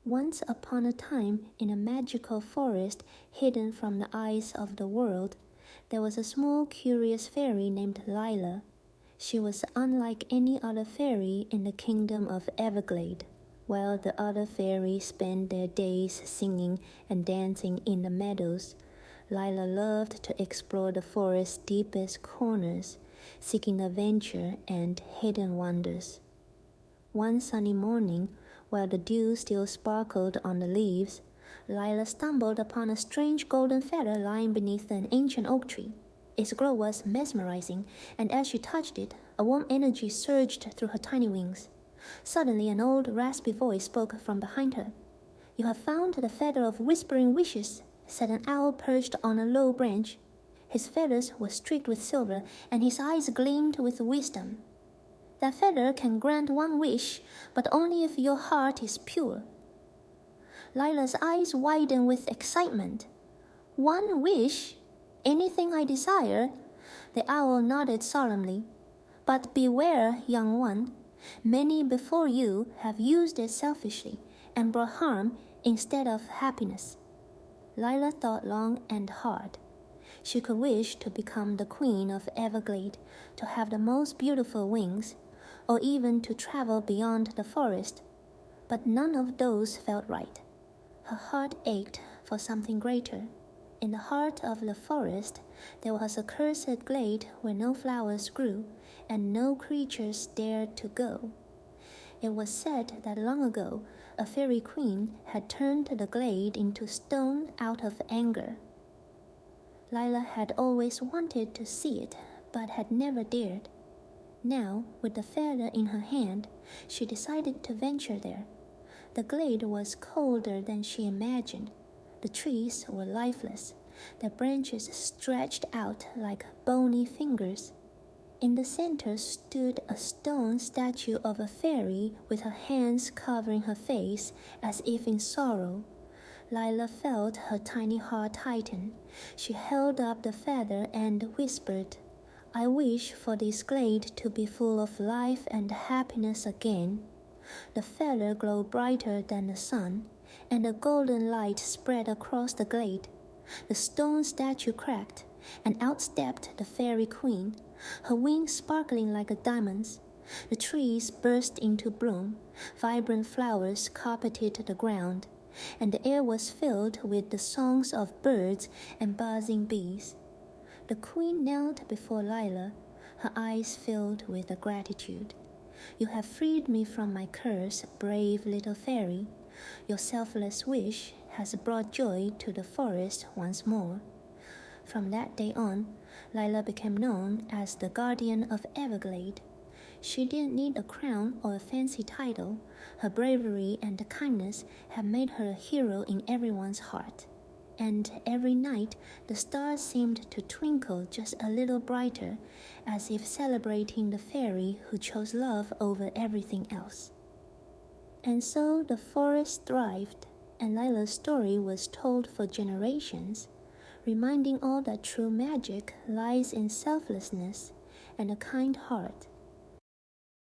Once upon a time, in a magical forest hidden from the eyes of the world, there was a small, curious fairy named Lila. She was unlike any other fairy in the kingdom of Everglade. While the other fairies spent their days singing and dancing in the meadows, Lila loved to explore the forest's deepest corners, seeking adventure and hidden wonders. One sunny morning, while the dew still sparkled on the leaves, Lila stumbled upon a strange golden feather lying beneath an ancient oak tree. Its glow was mesmerizing, and as she touched it, a warm energy surged through her tiny wings. Suddenly, an old, raspy voice spoke from behind her. "You have found the feather of whispering wishes," said an owl perched on a low branch. His feathers were streaked with silver, and his eyes gleamed with wisdom. "That feather can grant one wish, but only if your heart is pure." Lila's eyes widened with excitement. "One wish? Anything I desire?" The owl nodded solemnly. "But beware, young one. Many before you have used it selfishly and brought harm instead of happiness." Lila thought long and hard. She could wish to become the queen of Everglade, to have the most beautiful wings, or even to travel beyond the forest, but none of those felt right. Her heart ached for something greater. In the heart of the forest, there was a cursed glade where no flowers grew and no creatures dared to go. It was said that long ago, a fairy queen had turned the glade into stone out of anger. Lila had always wanted to see it, but had never dared. Now, with the feather in her hand, she decided to venture there. The glade was colder than she imagined. The trees were lifeless, their branches stretched out like bony fingers. In the center stood a stone statue of a fairy with her hands covering her face as if in sorrow. Lila felt her tiny heart tighten. She held up the feather and whispered, "I wish for this glade to be full of life and happiness again." The feather glowed brighter than the sun, and a golden light spread across the glade. The stone statue cracked, and out stepped the fairy queen, her wings sparkling like diamonds. The trees burst into bloom, vibrant flowers carpeted the ground, and the air was filled with the songs of birds and buzzing bees. The queen knelt before Lila, her eyes filled with gratitude. "You have freed me from my curse, brave little fairy. Your selfless wish has brought joy to the forest once more." From that day on, Lila became known as the guardian of Everglade. She didn't need a crown or a fancy title. Her bravery and kindness had made her a hero in everyone's heart. And every night the stars seemed to twinkle just a little brighter, as if celebrating the fairy who chose love over everything else. And so the forest thrived, and Lila's story was told for generations, reminding all that true magic lies in selflessness and a kind heart.